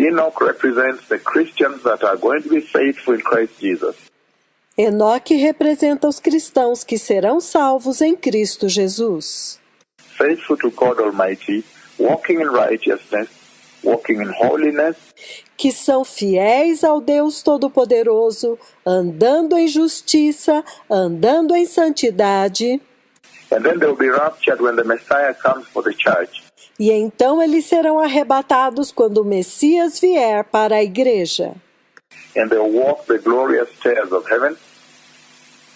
Enoch represents the Christians that are going to be faithful in Christ Jesus. Enoque representa os cristãos que serão salvos em Cristo Jesus. Faithful to God Almighty, walking in righteousness, walking in holiness, Que são fiéis ao Deus Todo-Poderoso, andando em justiça, andando em santidade. and then they will be raptured when the Messiah comes for the church. E então eles serão arrebatados quando o Messias vier para a igreja. And they will walk the glorious stairs of heaven,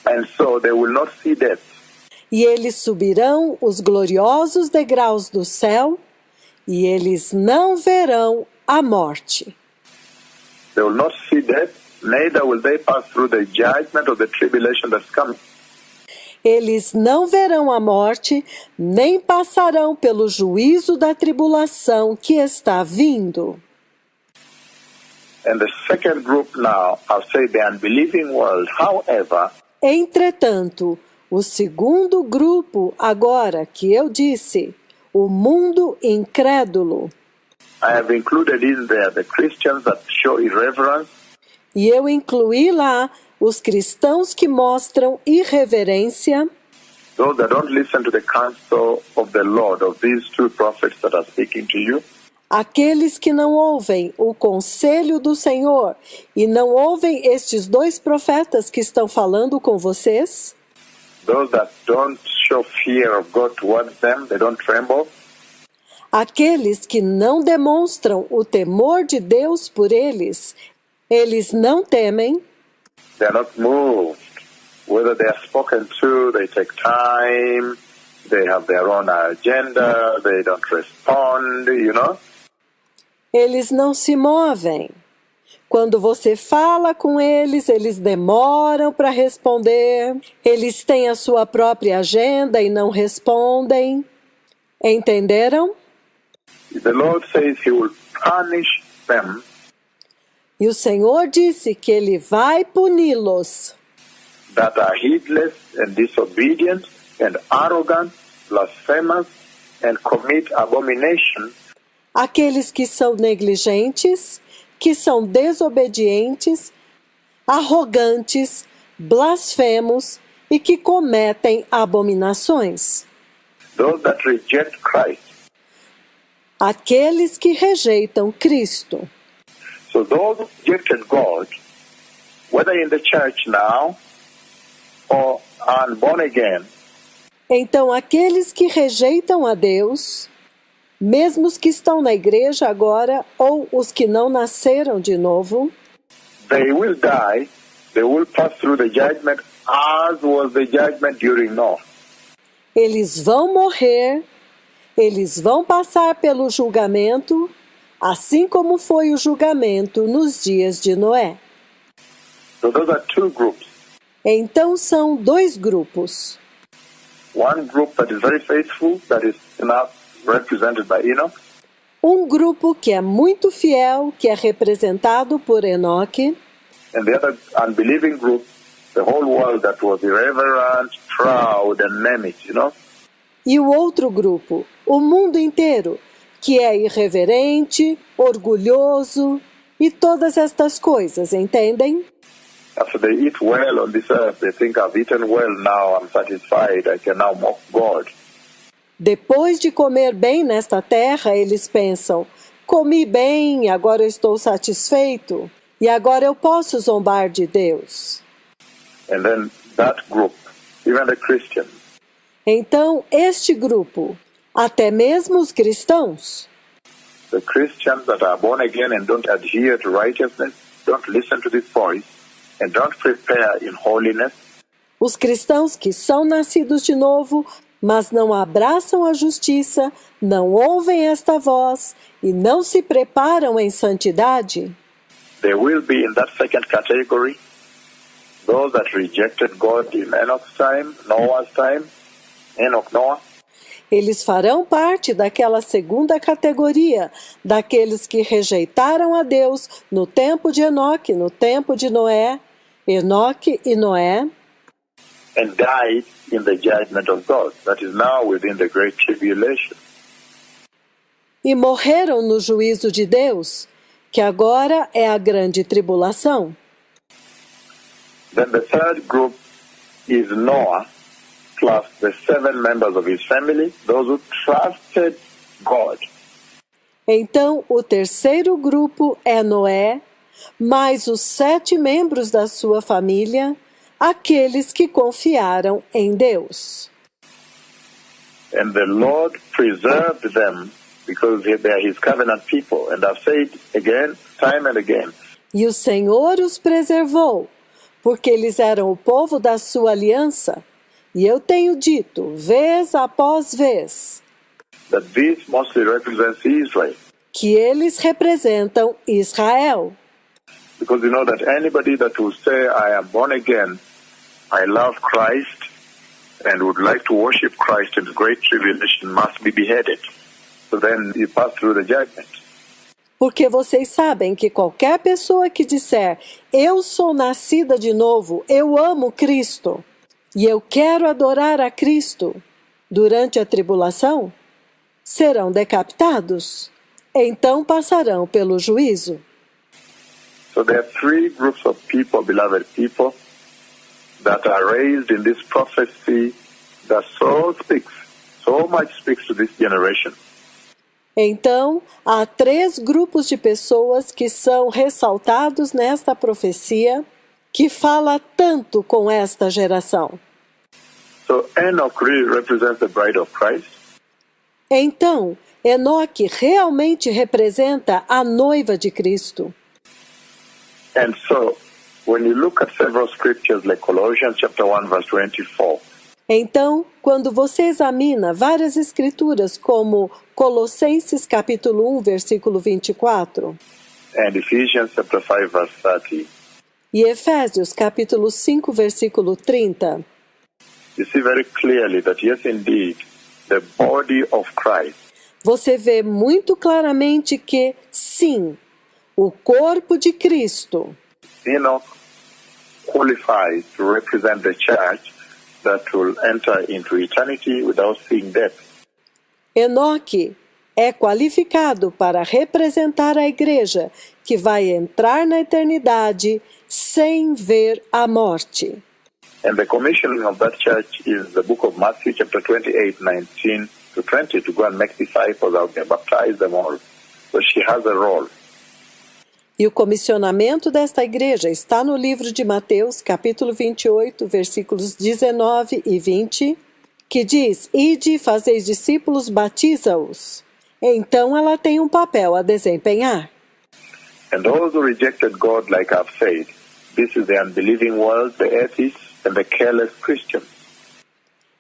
and so they will not see death. E eles subirão os gloriosos degraus do céu, e eles não verão a morte. They will not see death, neither will they pass through the judgment of the tribulation that's coming. Eles não verão a morte, nem passarão pelo juízo da tribulação que está vindo. And the second group now, I'll say the unbelieving world. However, Entretanto, o segundo grupo, agora que eu disse, o mundo incrédulo, I have included in there the Christians that show irreverence, e eu incluí lá os cristãos que mostram irreverência, those that don't listen to the counsel of the Lord, of these two prophets that are speaking to you, aqueles que não ouvem o conselho do Senhor e não ouvem estes dois profetas que estão falando com vocês, those that don't show fear of God towards them, they don't tremble, aqueles que não demonstram o temor de Deus por eles, eles não temem, they are not moved. Whether they are spoken to, they take time, they have their own agenda, they don't respond, you know. eles não se movem. Quando você fala com eles, eles demoram para responder, eles têm a sua própria agenda e não respondem. Entenderam? The Lord says He will punish them E o Senhor disse que Ele vai puni-los, that are heedless and disobedient and arrogant, blasphemous, and commit abomination, aqueles que são negligentes, que são desobedientes, arrogantes, blasfemos e que cometem abominações. those that reject Christ. Aqueles que rejeitam Cristo. So those who rejected God, whether in the church now or are born again, Então, aqueles que rejeitam a Deus, mesmo os que estão na igreja agora ou os que não nasceram de novo, they will die, they will pass through the judgment as was the judgment during Noah. eles vão morrer, eles vão passar pelo julgamento, assim como foi o julgamento nos dias de Noé. So those are two groups. Então, são dois grupos. One group that is very faithful, that is now represented by Enoch, Um grupo que é muito fiel, que é representado por Enoque, and the other unbelieving group, the whole world that was irreverent, proud, and name it, you know. e o outro grupo, o mundo inteiro, que é irreverente, orgulhoso e todas estas coisas, entendem? After they eat well on this earth, they think I've eaten well now, I'm satisfied, I can now mock God. Depois de comer bem nesta terra, eles pensam, comi bem, agora eu estou satisfeito, e agora eu posso zombar de Deus. And then that group, even the Christians, Então, este grupo, até mesmo os cristãos, the Christians that are born again and don't adhere to righteousness, don't listen to this voice, and don't prepare in holiness, os cristãos que são nascidos de novo, mas não abraçam a justiça, não ouvem esta voz e não se preparam em santidade, they will be in that second category. Those that rejected God in Enoch's time, Noah's time, Enoch, Noah, eles farão parte daquela segunda categoria, daqueles que rejeitaram a Deus no tempo de Enoque, no tempo de Noé, Enoque e Noé, and died in the judgment of God, that is now within the great tribulation. e morreram no juízo de Deus, que agora é a grande tribulação. Then the third group is Noah, plus the 7 members of his family, those who trusted God. Então, o terceiro grupo é Noé, mais os 7 membros da sua família, aqueles que confiaram em Deus. And the Lord preserved them because they are his covenant people. And I've said again, time and again, E o Senhor os preservou, porque eles eram o povo da sua aliança. E eu tenho dito, vez após vez, that this mostly represents Israel. que eles representam Israel. Because you know that anybody that will say, I am born again, I love Christ, and would like to worship Christ in the great tribulation must be beheaded. So then you pass through the judgment. Porque vocês sabem que qualquer pessoa que disser, eu sou nascida de novo, eu amo Cristo, e eu quero adorar a Cristo, durante a tribulação, serão decapitados. Então passarão pelo juízo. So there are 3 groups of people, beloved people, that are raised in this prophecy that so much speaks to this generation. Então, há 3 grupos de pessoas que são ressaltados nesta profecia, que fala tanto com esta geração. So Enoch really represents the bride of Christ. Então, Enoque realmente representa a noiva de Cristo. And so, when you look at several scriptures like Colossians chapter 1 verse 24, Então, quando você examina várias escrituras como Colossenses capítulo 1, versículo 24, and Ephesians chapter 5 verse 30, e Efésios capítulo 5, versículo 30, you see very clearly that yes, indeed, the body of Christ você vê muito claramente que, sim, o corpo de Cristo, Enoch qualifies to represent the church that will enter into eternity without seeing death. Enoque é qualificado para representar a igreja que vai entrar na eternidade sem ver a morte. And the commissioning of that church is the book of Matthew chapter 28, 19 to 20, to go and make disciples out there, baptize them all. So she has a role. E o comissionamento desta igreja está no livro de Mateus, capítulo 28, versículos 19 e 20, que diz, ide, fazeis discípulos, batiza-os. Então ela tem um papel a desempenhar. And those who rejected God, like I've said, this is the unbelieving world, the atheists, and the careless Christians.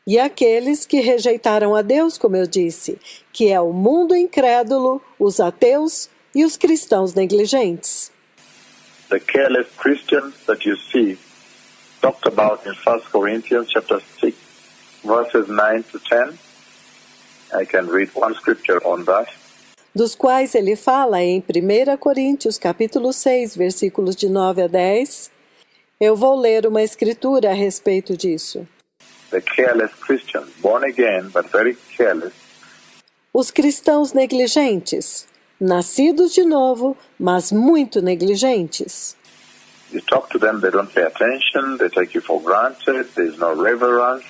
E aqueles que rejeitaram a Deus, como eu disse, que é o mundo incrédulo, os ateus e os cristãos negligentes. The careless Christians that you see talked about in 1 Corinthians chapter 6, verses 9 to 10. I can read one scripture on that. Dos quais ele fala em 1 Coríntios, capítulo 6, versículos de 9 a 10. Eu vou ler uma escritura a respeito disso. The careless Christians, born again, but very careless, Os cristãos negligentes, nascidos de novo, mas muito negligentes. you talk to them, they don't pay attention, they take you for granted, there's no reverence.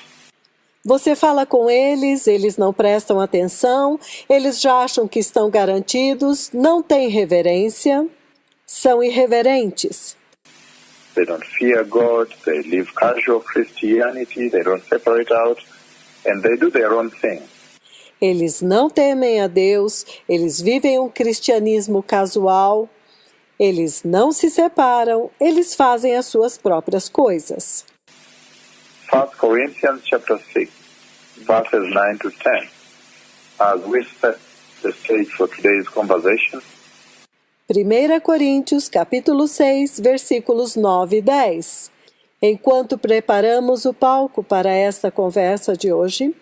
Você fala com eles, eles não prestam atenção, eles já acham que estão garantidos, não têm reverência, são irreverentes. They don't fear God, they live casual Christianity, they don't separate out, and they do their own thing. Eles não temem a Deus, eles vivem um cristianismo casual, eles não se separam, eles fazem as suas próprias coisas. 1 Corinthians chapter 6, verses 9 to 10. As we set the stage for today's conversation, 1 Coríntios, capítulo 6, versículos 9 e 10. Enquanto preparamos o palco para esta conversa de hoje,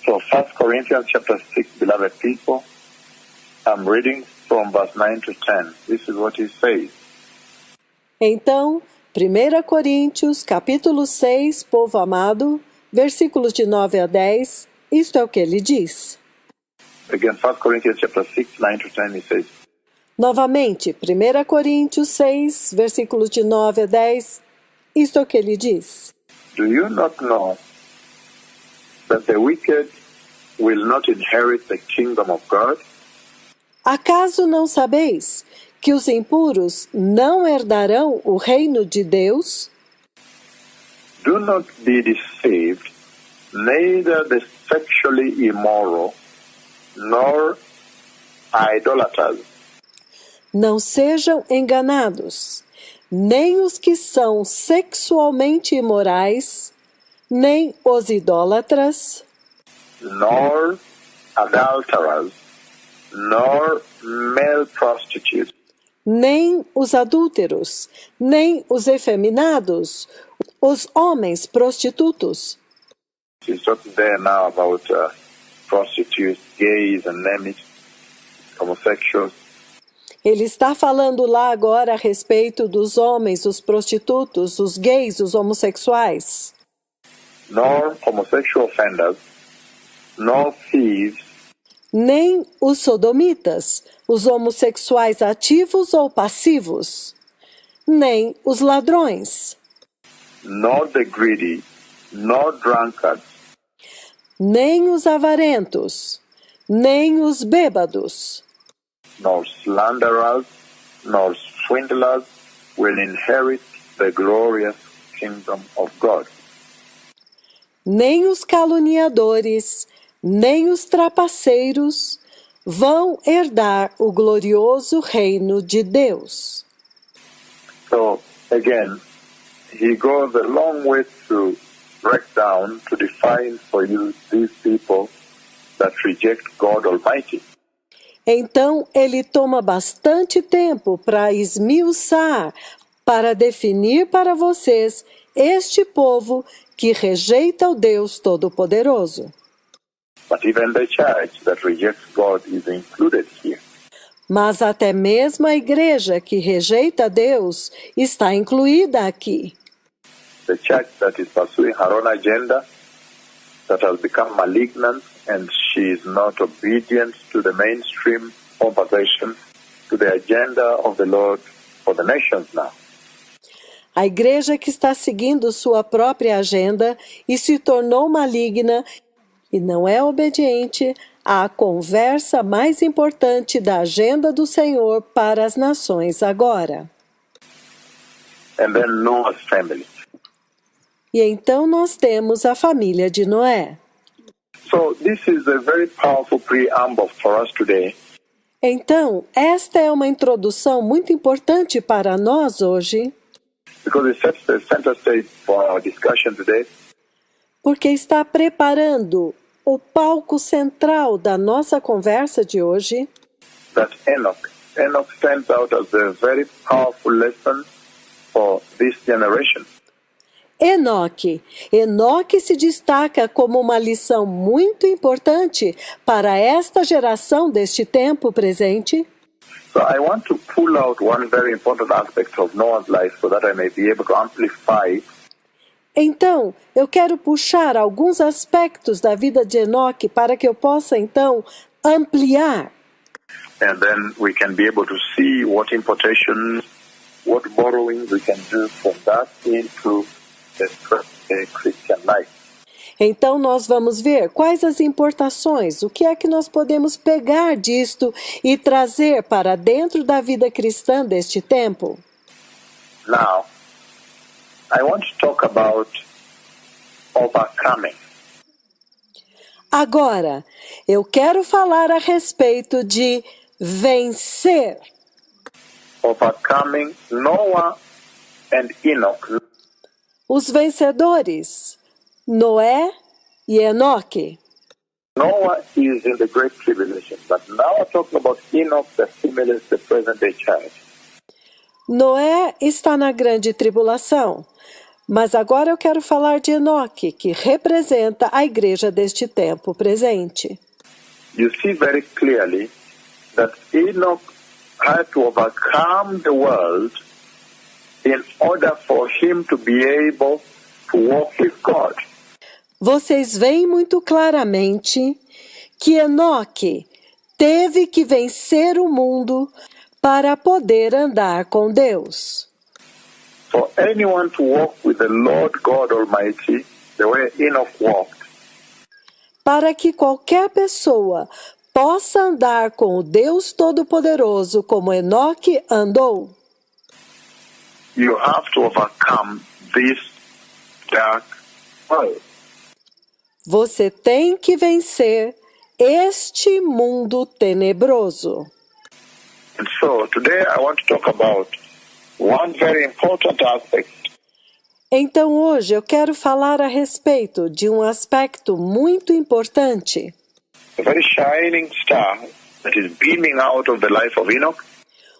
so 1 Corinthians chapter 6, beloved people, I'm reading from verse 9 to 10. This is what he says. então, 1 Coríntios, capítulo 6, povo amado, versículos de 9 a 10, isto é o que ele diz. Again, 1 Corinthians chapter 6, 9 to 10, he says, Novamente, 1 Coríntios 6, versículos de 9 a 10, isto é o que ele diz. Do you not know that the wicked will not inherit the kingdom of God? Acaso não sabeis que os impuros não herdarão o reino de Deus? Do not be deceived, neither the sexually immoral, nor idolaters, Não sejam enganados, nem os que são sexualmente imorais, nem os idólatras, nor adulterers, nor male prostitutes, nem os adúlteros, nem os efeminados, os homens prostitutos. He's talking there now about prostitutes, gays, and homosexuals. Ele está falando lá agora a respeito dos homens, os prostitutos, os gays, os homossexuais. Nor homosexual offenders, nor thieves, Nem os sodomitas, os homossexuais ativos ou passivos. Nem os ladrões. nor the greedy, nor drunkards, Nem os avarentos. Nem os bêbados. nor slanderers, nor swindlers will inherit the glorious kingdom of God. Nem os caluniadores, nem os trapaceiros vão herdar o glorioso reino de Deus. So, again, he goes a long way to break down, to define for you these people that reject God Almighty. Então, ele toma bastante tempo para esmiuçar, para definir para vocês este povo que rejeita o Deus Todo-Poderoso. But even the church that rejects God is included here. Mas até mesmo a igreja que rejeita Deus está incluída aqui. The church that is pursuing her own agenda, that has become malignant, and she is not obedient to the mainstream conversation, to the agenda of the Lord for the nations now. A igreja que está seguindo sua própria agenda e se tornou maligna e não é obediente à conversa mais importante da agenda do Senhor para as nações agora. And then Noah's family. E então nós temos a família de Noé. So this is a very powerful preamble for us today. Então, esta é uma introdução muito importante para nós hoje, Because it sets the center stage for our discussion today. porque está preparando o palco central da nossa conversa de hoje, That Enoch stands out as a very powerful lesson for this generation. Enoque se destaca como uma lição muito importante para esta geração deste tempo presente. So I want to pull out one very important aspect of Noah's life so that I may be able to amplify Então, eu quero puxar alguns aspectos da vida de Enoque para que eu possa, então, ampliar. and then we can be able to see what importations, what borrowing we can do from that into the Christian life. Então, nós vamos ver quais as importações, o que é que nós podemos pegar disto e trazer para dentro da vida cristã deste tempo. Now, I want to talk about overcoming. Agora, eu quero falar a respeito de vencer. Overcoming Noah and Enoch. Os vencedores, Noé e Enoque. Noah is in the great tribulation, but now I'm talking about Enoch that simulates the present-day church. Noé está na grande tribulação, mas agora eu quero falar de Enoque, que representa a igreja deste tempo presente. You see very clearly that Enoch had to overcome the world in order for him to be able to walk with God. Vocês veem muito claramente que Enoque teve que vencer o mundo para poder andar com Deus. For anyone to walk with the Lord God Almighty the way Enoch walked, Para que qualquer pessoa possa andar com o Deus Todo-Poderoso como Enoque andou, you have to overcome this dark world. você tem que vencer este mundo tenebroso. And so today I want to talk about one very important aspect Então hoje eu quero falar a respeito de um aspecto muito importante, a very shining star that is beaming out of the life of Enoch,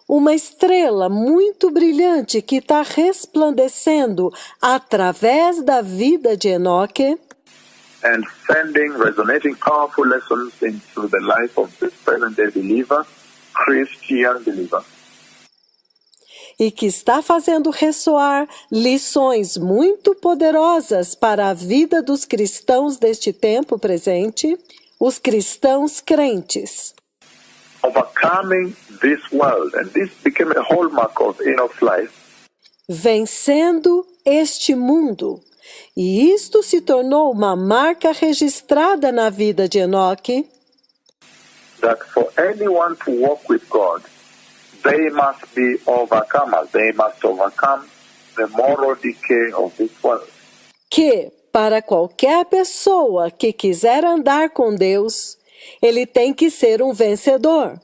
uma estrela muito brilhante que está resplandecendo através da vida de Enoque and sending resonating powerful lessons into the life of the present-day believer, Christian believer. e que está fazendo ressoar lições muito poderosas para a vida dos cristãos deste tempo presente, os cristãos crentes. Overcoming this world, and this became a hallmark of Enoch's life, Vencendo este mundo. E isto se tornou uma marca registrada na vida de Enoque, that for anyone to walk with God, they must be overcomers. They must overcome the moral decay of this world. que, para qualquer pessoa que quiser andar com Deus, ele tem que ser um vencedor.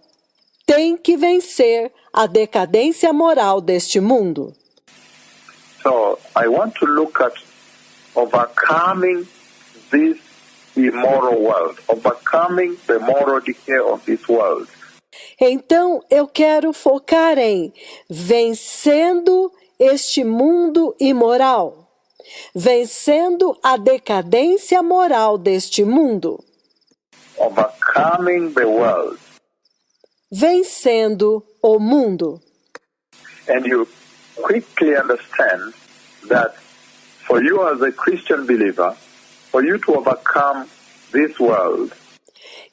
Tem que vencer a decadência moral deste mundo. So I want to look at overcoming this immoral world, overcoming the moral decay of this world. Então, eu quero focar em vencendo este mundo imoral, vencendo a decadência moral deste mundo, Overcoming the world. vencendo o mundo. And you quickly understand that for you as a Christian believer, for you to overcome this world,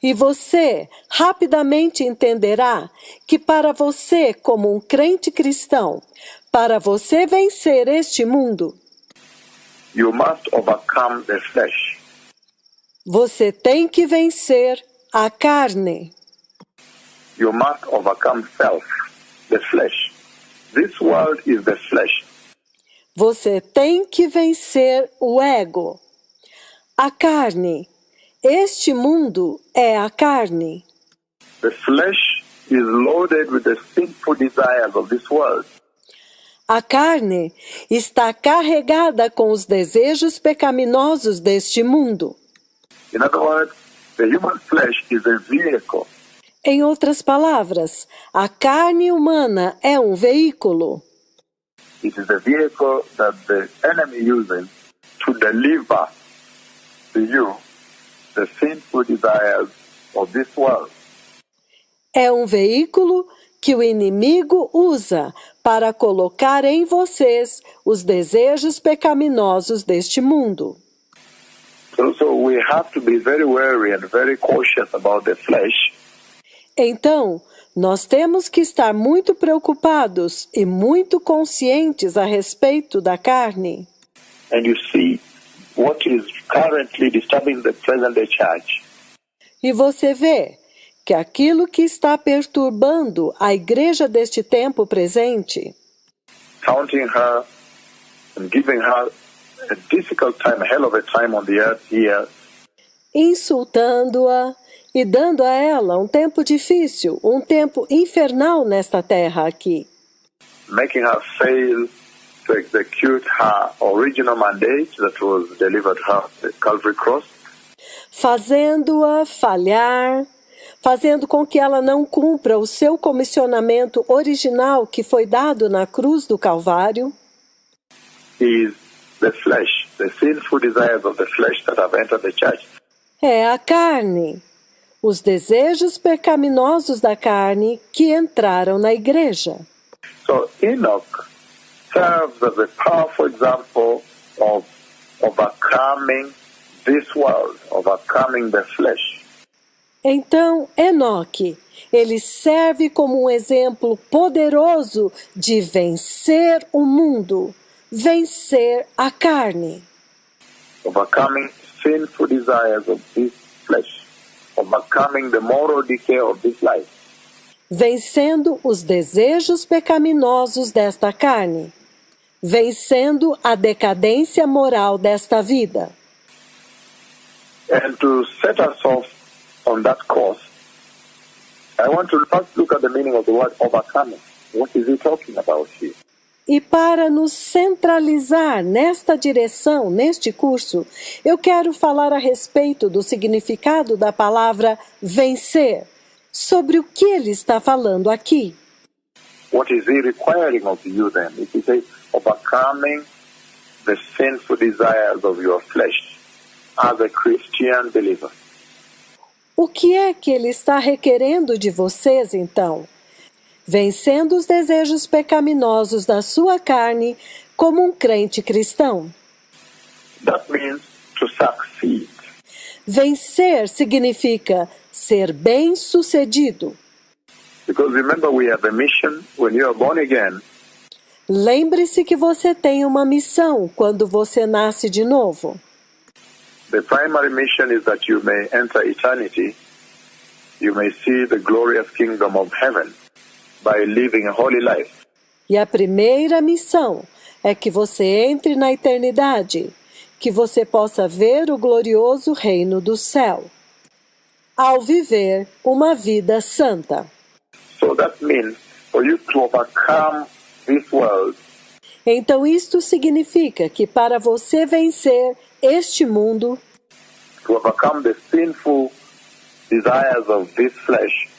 E você rapidamente entenderá que para você, como um crente cristão, para você vencer este mundo, you must overcome the flesh. você tem que vencer a carne. You must overcome self, the flesh. This world is the flesh. Você tem que vencer o ego, a carne. Este mundo é a carne. The flesh is loaded with the sinful desires of this world. A carne está carregada com os desejos pecaminosos deste mundo. In other words, the human flesh is a vehicle. Em outras palavras, a carne humana é um veículo. It is a vehicle that the enemy uses to deliver to you the sinful desires of this world. É um veículo que o inimigo usa para colocar em vocês os desejos pecaminosos deste mundo. So we have to be very wary and very cautious about the flesh. Então, nós temos que estar muito preocupados e muito conscientes a respeito da carne. And you see what is currently disturbing the present-day church. E você vê que aquilo que está perturbando a igreja deste tempo presente, Counting her and giving her a difficult time, a hell of a time on the earth here, insultando-a e dando a ela um tempo difícil, um tempo infernal nesta terra aqui, making her fail to execute her original mandate that was delivered her at the Calvary Cross, fazendo-a falhar, fazendo com que ela não cumpra o seu comissionamento original que foi dado na cruz do Calvário, is the flesh, the sinful desires of the flesh that have entered the church. é a carne, os desejos pecaminosos da carne que entraram na igreja. So Enoch serves as a powerful example of overcoming this world, overcoming the flesh. Então, Enoque, ele serve como um exemplo poderoso de vencer o mundo, vencer a carne, overcoming sinful desires of this flesh, overcoming the moral decay of this life, vencendo os desejos pecaminosos desta carne, vencendo a decadência moral desta vida. and to set us off on that course. I want to first look at the meaning of the word overcoming. What is he talking about here? E para nos centralizar nesta direção, neste curso, eu quero falar a respeito do significado da palavra vencer, sobre o que ele está falando aqui. What is he requiring of you then? If he says overcoming the sinful desires of your flesh as a Christian believer. O que é que ele está requerendo de vocês, então? Vencendo os desejos pecaminosos da sua carne como um crente cristão. That means to succeed. Vencer significa ser bem-sucedido. Because remember, we have a mission when you are born again. Lembre-se que você tem uma missão quando você nasce de novo. The primary mission is that you may enter eternity. You may see the glorious kingdom of heaven by living a holy life. E a primeira missão é que você entre na eternidade, que você possa ver o glorioso reino do céu, ao viver uma vida santa. So that means for you to overcome this world, Então isto significa que para você vencer este mundo, to overcome the sinful desires of this flesh,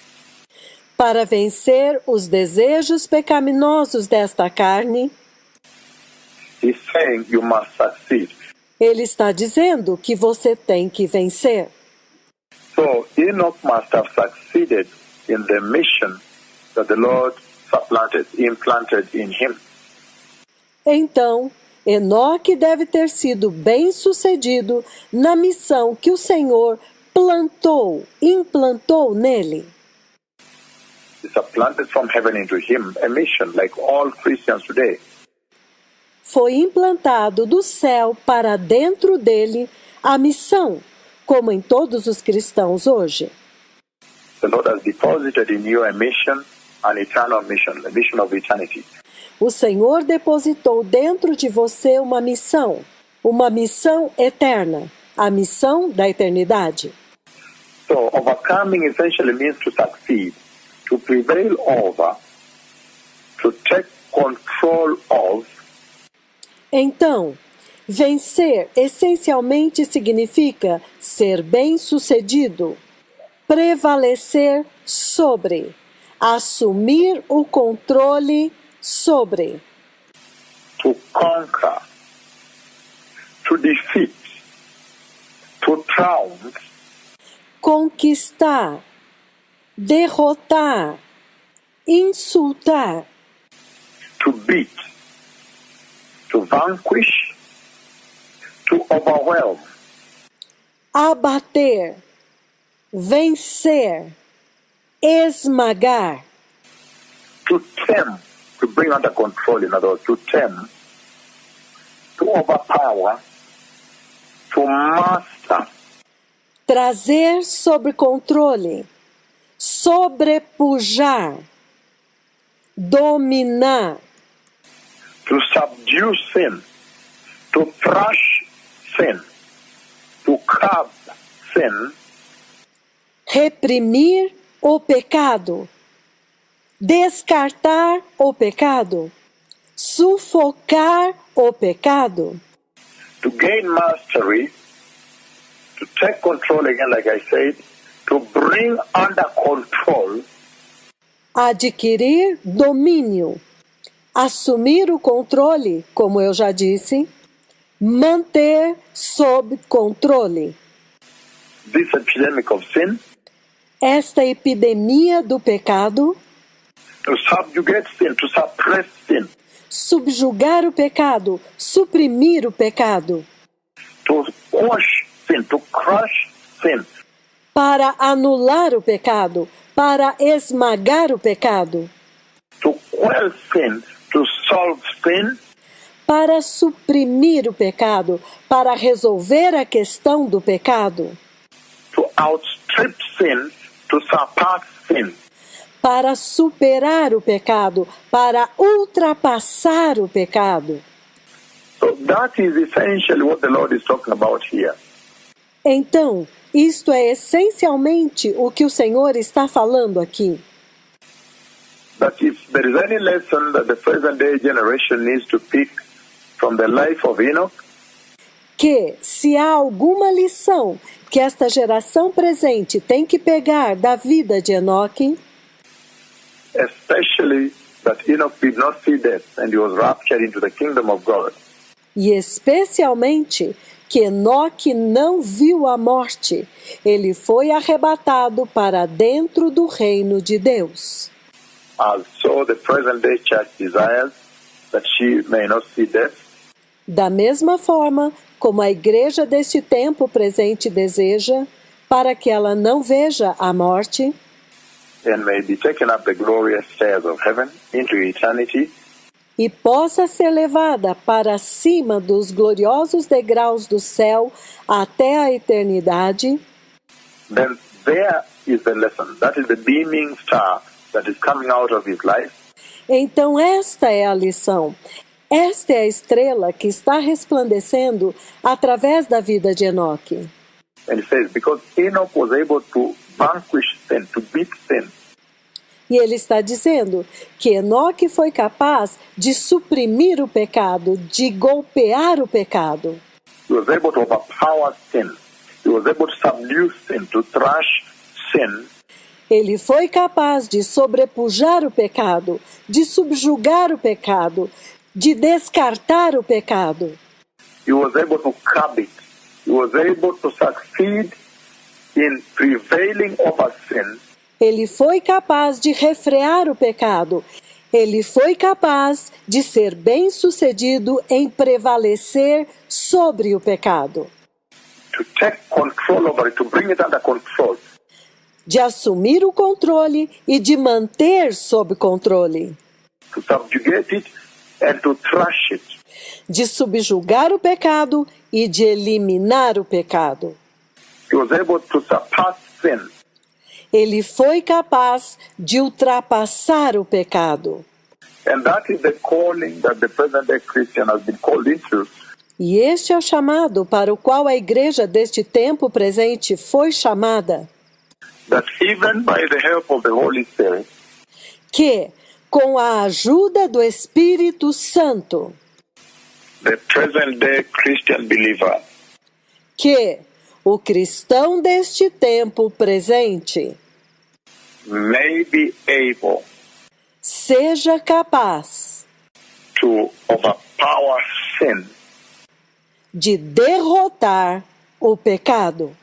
para vencer os desejos pecaminosos desta carne, he's saying you must succeed. ele está dizendo que você tem que vencer. So Enoch must have succeeded in the mission that the Lord implanted in him. Então, Enoque deve ter sido bem-sucedido na missão que o Senhor implantou nele. It's planted from heaven into him, a mission like all Christians today. Foi implantado do céu para dentro dele a missão, como em todos os cristãos hoje. The Lord has deposited in you a mission, an eternal mission, a mission of eternity. O Senhor depositou dentro de você uma missão eterna, a missão da eternidade. So overcoming essentially means to succeed, to prevail over, to take control of, Então, vencer essencialmente significa ser bem-sucedido, prevalecer sobre, assumir o controle sobre, to conquer, to defeat, to triumph, conquistar, derrotar, insultar, to beat, to vanquish, to overwhelm, abater, vencer, esmagar, to tame, to bring under control, in other words, to tame, to overpower, to master, trazer sob controle, sobrepujar, dominar, to subdue sin, to thrash sin, to curb sin, reprimir o pecado, descartar o pecado, sufocar o pecado, to gain mastery, to take control again, like I said, to bring under control, adquirir domínio, assumir o controle, como eu já disse, manter sob controle. this epidemic of sin, Esta epidemia do pecado, to subjugate sin, to suppress sin, subjugar o pecado, suprimir o pecado, to quash sin, to crush sin, para anular o pecado, para esmagar o pecado, to quell sin, to solve sin, para suprimir o pecado, para resolver a questão do pecado, to outstrip sin, to surpass sin. para superar o pecado, para ultrapassar o pecado. So that is essentially what the Lord is talking about here. Então, isto é essencialmente o que o Senhor está falando aqui. That if there is any lesson that the present day generation needs to pick from the life of Enoch, Que, se há alguma lição que esta geração presente tem que pegar da vida de Enoque, especially that Enoch did not see death and he was raptured into the kingdom of God, e especialmente que Enoque não viu a morte, ele foi arrebatado para dentro do reino de Deus. as so the present day church desires that she may not see death, Da mesma forma como a igreja deste tempo presente deseja, para que ela não veja a morte, and may be taken up the glorious stairs of heaven into eternity, e possa ser levada para cima dos gloriosos degraus do céu até a eternidade, then there is the lesson. That is the beaming star that is coming out of his life, então esta é a lição. Esta é a estrela que está resplandecendo através da vida de Enoque. and it says, because Enoch was able to vanquish sin, to beat sin, E ele está dizendo que Enoque foi capaz de suprimir o pecado, de golpear o pecado. he was able to overpower sin, he was able to subdue sin, to thrash sin, Ele foi capaz de sobrepujar o pecado, de subjugar o pecado, de descartar o pecado. he was able to curb it, he was able to succeed in prevailing over sin, Ele foi capaz de refrear o pecado. Ele foi capaz de ser bem-sucedido em prevalecer sobre o pecado, to take control over it, to bring it under control, de assumir o controle e de manter sob controle, to subjugate it and to thrash it. de subjugar o pecado e de eliminar o pecado. He was able to surpass sin. Ele foi capaz de ultrapassar o pecado. And that is the calling that the present-day Christian has been called into. E este é o chamado para o qual a igreja deste tempo presente foi chamada, That even by the help of the Holy Spirit, que, com a ajuda do Espírito Santo, the present-day Christian believer que o cristão deste tempo presente may be able seja capaz to overpower sin de derrotar o pecado